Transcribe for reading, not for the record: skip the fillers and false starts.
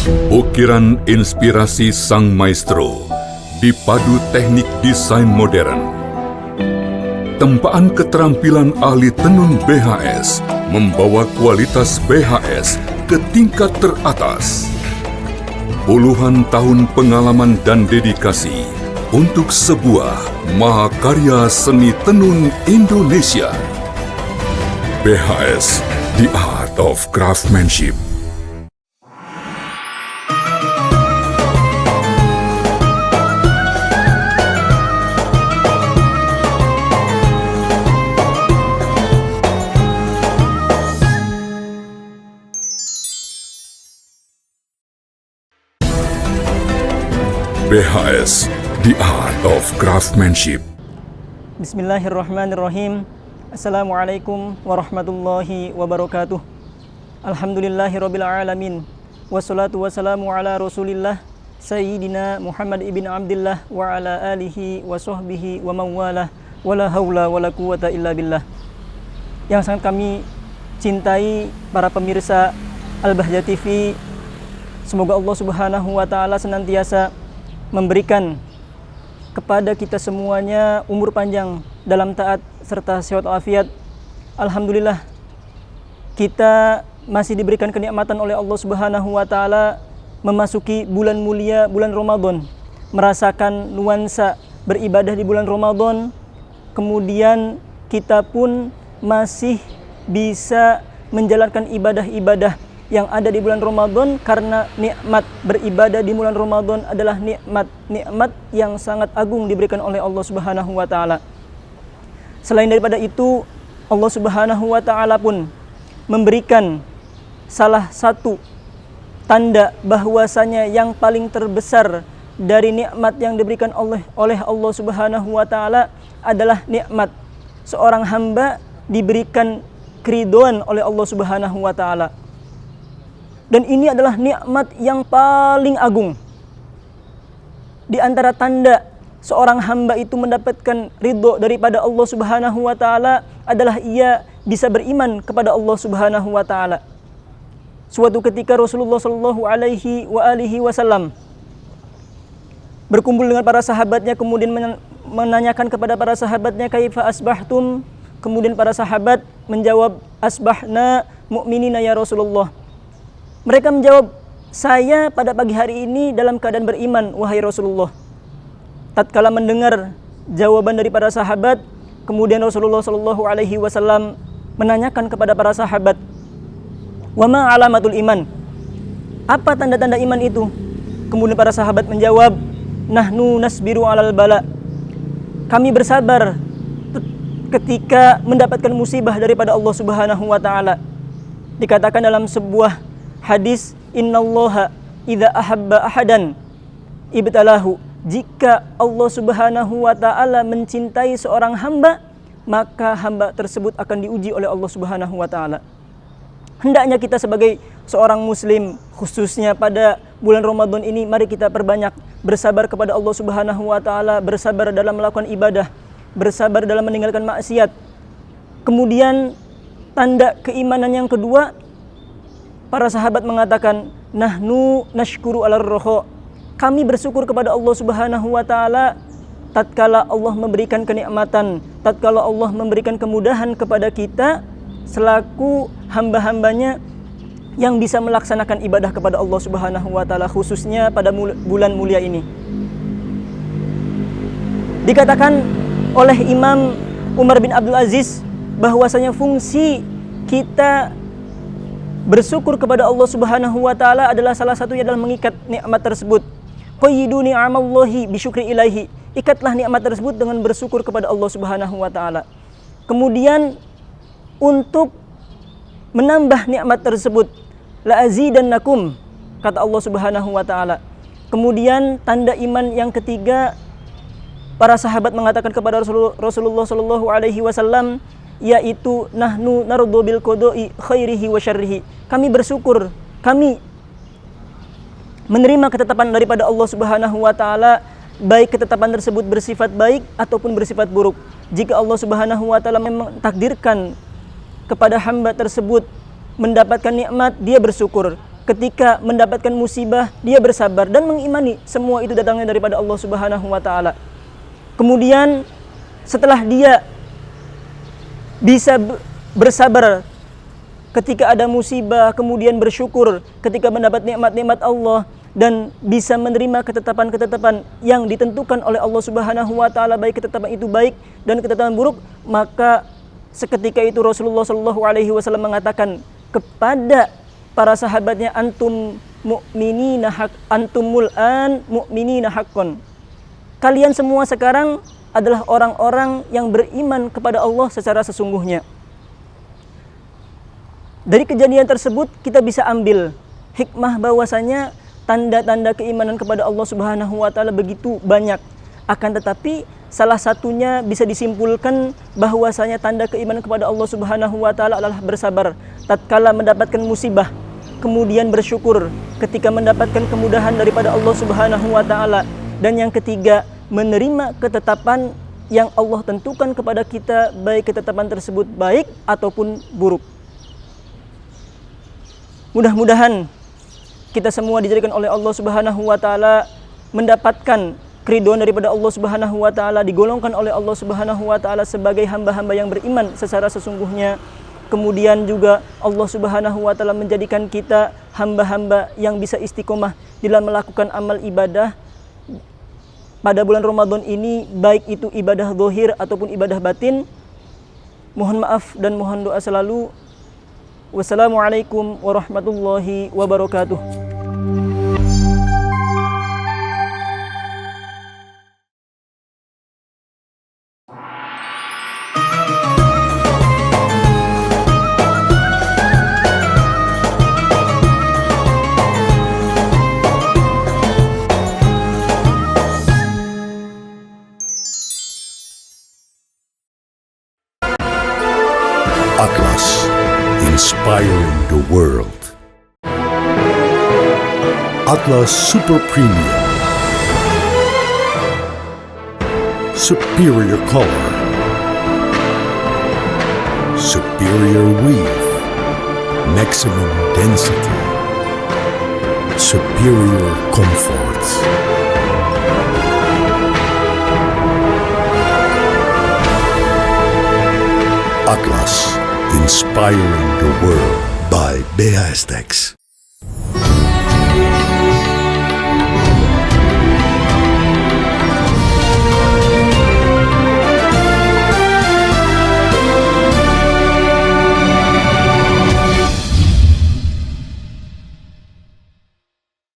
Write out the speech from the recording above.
Ukiran inspirasi sang maestro dipadu teknik desain modern. Tempaan keterampilan ahli tenun BHS membawa kualitas BHS ke tingkat teratas. Puluhan tahun pengalaman dan dedikasi untuk sebuah mahakarya seni tenun Indonesia. BHS, The Art of Craftsmanship. BHS, The Art of Craftsmanship. Bismillahirrahmanirrahim. Assalamualaikum warahmatullahi wabarakatuh. Alhamdulillahirabbil alamin. Wassalatu wassalamu ala Rasulillah Sayyidina Muhammad ibn Abdillah wa ala alihi wa sahbihi wa mawalah. Wala haula wala quwata illa billah. Yang sangat kami cintai para pemirsa Al-Bahjah TV, semoga Allah Subhanahu wa taala senantiasa memberikan kepada kita semuanya umur panjang dalam taat serta sehat walafiat. Alhamdulillah, kita masih diberikan kenikmatan oleh Allah Subhanahu wa taala memasuki bulan mulia, bulan Ramadan, merasakan nuansa beribadah di bulan Ramadan. Kemudian kita pun masih bisa menjalankan ibadah-ibadah yang ada di bulan Ramadan, karena nikmat beribadah di bulan Ramadan adalah nikmat yang sangat agung diberikan oleh Allah Subhanahu wa taala. Selain daripada itu, Allah Subhanahu wa taala pun memberikan salah satu tanda bahwasanya yang paling terbesar dari nikmat yang diberikan oleh Allah Subhanahu wa taala adalah nikmat seorang hamba diberikan keridhaan oleh Allah Subhanahu wa taala. Dan ini adalah nikmat yang paling agung. Di antara tanda seorang hamba itu mendapatkan ridho daripada Allah Subhanahu wa taala adalah ia bisa beriman kepada Allah Subhanahu wa taala. Suatu ketika Rasulullah sallallahu alaihi wasallam berkumpul dengan para sahabatnya, kemudian menanyakan kepada para sahabatnya, kaifa asbahtum? Kemudian para sahabat menjawab, asbahna mu'minina ya Rasulullah. Mereka menjawab, saya pada pagi hari ini dalam keadaan beriman, wahai Rasulullah. Tatkala mendengar jawaban dari para sahabat, kemudian Rasulullah sallallahu alaihi wasallam menanyakan kepada para sahabat, wa ma alamatul iman? Apa tanda-tanda iman itu? Kemudian para sahabat menjawab, nahnu nasbiru alal bala. Kami bersabar ketika mendapatkan musibah daripada Allah Subhanahu wa taala. Dikatakan dalam sebuah hadis, innallaha idza ahabba ahadan ibtalahu. Jika Allah Subhanahu wa taala mencintai seorang hamba, maka hamba tersebut akan diuji oleh Allah Subhanahu wa taala. Hendaknya kita sebagai seorang muslim, khususnya pada bulan Ramadan ini, mari kita perbanyak bersabar kepada Allah Subhanahu wa taala, bersabar dalam melakukan ibadah, bersabar dalam meninggalkan maksiat. Kemudian tanda keimanan yang kedua, para sahabat mengatakan, nahnu nashkuru alar roho. Kami bersyukur kepada Allah Subhanahu wa taala tatkala Allah memberikan kenikmatan, tatkala Allah memberikan kemudahan kepada kita selaku hamba-hambanya yang bisa melaksanakan ibadah kepada Allah Subhanahu wa taala, khususnya pada bulan mulia ini. Dikatakan oleh Imam Umar bin Abdul Aziz bahwasanya fungsi kita bersyukur kepada Allah Subhanahu wa taala adalah salah satunya adalah mengikat nikmat tersebut. Qayyidu ni'amallahi bisyukri ilaihi. Ikatlah nikmat tersebut dengan bersyukur kepada Allah Subhanahu wa taala. Kemudian untuk menambah nikmat tersebut, la azidannakum, kata Allah Subhanahu wa taala. Kemudian tanda iman yang ketiga, para sahabat mengatakan kepada Rasulullah sallallahu alaihi wasallam, yaitu nahnu nardu bil qada'i khairihi wa syarrihi. Kami bersyukur, kami menerima ketetapan daripada Allah Subhanahu wa taala, baik ketetapan tersebut bersifat baik ataupun bersifat buruk. Jika Allah Subhanahu wa taala mentakdirkan kepada hamba tersebut mendapatkan nikmat, dia bersyukur. ketika mendapatkan musibah dia bersabar dan mengimani semua itu datangnya daripada Allah Subhanahu wa taala. Kemudian setelah dia bisa bersabar ketika ada musibah, kemudian bersyukur ketika mendapat nikmat-nikmat Allah dan bisa menerima ketetapan-ketetapan yang ditentukan oleh Allah Subhanahu wa taala, baik ketetapan itu baik dan ketetapan buruk, maka seketika itu Rasulullah Shallallahu alaihi wasallam mengatakan kepada para sahabatnya, antumul an mu'minina haqqan. Kalian semua sekarang adalah orang-orang yang beriman kepada Allah secara sesungguhnya. Dari kejadian tersebut kita bisa ambil hikmah bahwasanya tanda-tanda keimanan kepada Allah Subhanahu wa taala begitu banyak. Akan tetapi salah satunya bisa disimpulkan bahwasanya tanda keimanan kepada Allah Subhanahu wa taala adalah bersabar tatkala mendapatkan musibah, kemudian bersyukur ketika mendapatkan kemudahan daripada Allah Subhanahu wa taala, dan yang ketiga menerima ketetapan yang Allah tentukan kepada kita, baik ketetapan tersebut baik ataupun buruk. Mudah-mudahan kita semua dijadikan oleh Allah Subhanahu wa taala mendapatkan keridhaan daripada Allah Subhanahu wa taala, digolongkan oleh Allah Subhanahu wa taala sebagai hamba-hamba yang beriman secara sesungguhnya. Kemudian juga Allah Subhanahu wa taala menjadikan kita hamba-hamba yang bisa istiqomah dalam melakukan amal ibadah pada bulan Ramadan ini, baik itu ibadah zahir ataupun ibadah batin. Mohon maaf dan mohon doa selalu. Wassalamualaikum warahmatullahi wabarakatuh. Atlas, inspiring the world. Atlas Super Premium. Superior color. Superior weave. Maximum density. Superior comfort. Atlas, inspiring the world by BHStex.